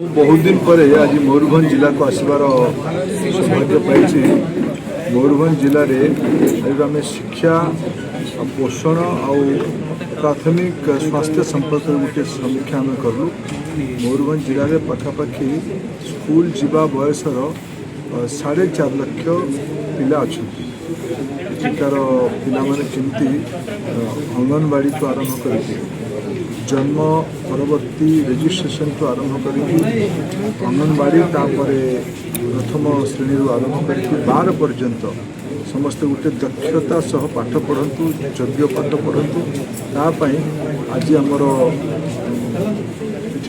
बहुत दिन पर आज मयूरभंज जिला को आसबार सौभाग्य पाई। मयूरभंज जिले में आम शिक्षा पोषण आ प्राथमिक स्वास्थ्य संपर्क गोटे समीक्षा आम कलु। मयूरभंज जिले में पखापाखि स्कूल जीवा बयसर 4.5 लाख पिला अच्छा एठार पाने केमती अंगनवाड़ी तो आरंभ कर जन्म परवर्ती रेजिस्ट्रेशन तो आरंभ कर अंगनवाड़ी प्रथम श्रेणी आरंभ कर 12 पर्यंत समस्त गोटे दक्षता सह पाठ पढ़ु योग्य पाठ पढ़ु तापाई आज आमर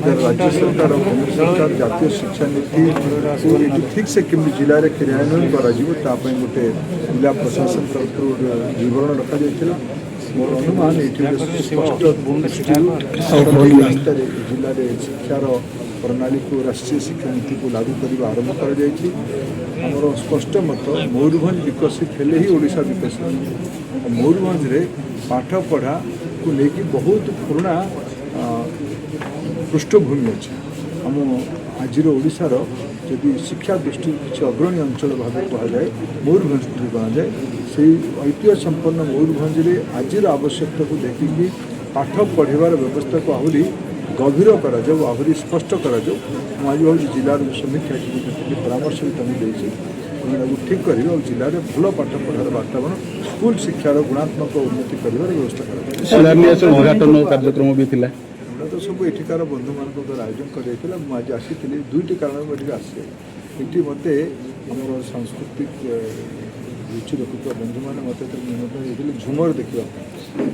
राज्य सरकार केंद्र सरकार जातीय शिक्षा नीति ठीक से केमी जिले में क्रियान्वयन कर गोटे जिला प्रशासन तरफ विवरण रखा जाता। मोर अनुमान ये स्पष्ट दृष्टि जिले में शिक्षार प्रणाली को राष्ट्रीय शिक्षा नीति को लागू करने आरंभ कर स्पष्ट मत मयूरभंज विकसित हेले ही ओडिशा विकसित। मयूरभंज रे पाठ पढ़ा को लेकिन बहुत पुराना पृष्ठभूमि अच्छे। आम आज ओडिशार जदि शिक्षा दृष्टि किसी अग्रणी अंचल भाव कहुए मयूरभंज कहुए से ऐतिह्य संपन्न मयूरभंज रे आज आवश्यकता को देखिकी पाठ पढ़ार व्यवस्था को आहरी गभीर कर आहरी स्पष्ट कर आज भाव जिलार समीक्षा की परामर्श भी तुमको ठीक कर जिले में भल पाठ पढ़ार वातावरण स्कूल शिक्षार गुणात्मक उन्नति कर व्यवस्था कार्यक्रम भी तो सब एठिकार बंधु मान द्वारा आयोजन कर आज आसी 2टी कारण आसे ये मत आम सांस्कृतिक रुचि रखुवा बंधु मैंने मत निमंत्रण झुमर देखा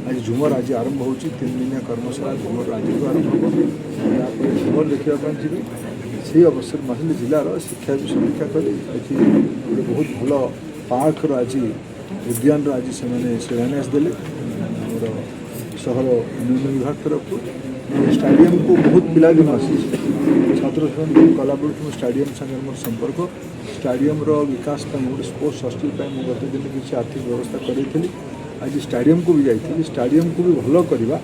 आज झुमर आज आरंभ हो 3 दिनिया कर्मशाला झुमर आज आरंभ हो झुमर देखा जी से अवसर मासिल जिलार शिक्षा भी समीक्षा कली बहुत भल पार्कर आज उद्यान आज से शिलान्यास देले सहर उन्नयन विभाग तरफ स्टाडियम को बहुत पिला दिन आसी छात्र छात्री कला बेलू स्टाडियम संगे मोर संपर्क स्टाडियम विकास गोटे स्पोर्ट्स हॉस्टल गत दिन किसी आर्थिक व्यवस्था करी आज स्टाडियम को भी जाइए स्टाडियम को भी भल करवा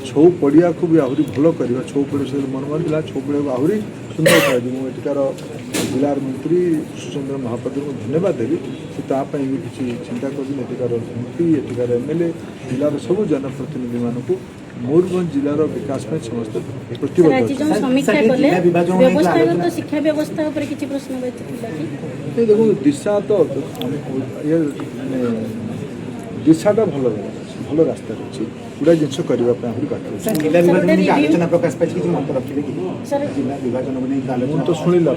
छौ पड़िया को भी आहरी भल करवा छौ पड़िया से मन मारा छौ पड़िया को आहरी सुंदर कर मुझार जिलार मंत्री कृष्णचंद्र महापात्र को धन्यवाद देवी से भी किसी चिंता करें एटिकार एमपी एटिकार एमएलए जिलार सब जनप्रतिनिधि मानक मयूरभंज जिलार विकास में समस्त देखो दिशा तो दिशाटा भल रास्ता अच्छी गुड़ा जिन करने तो शुणिला।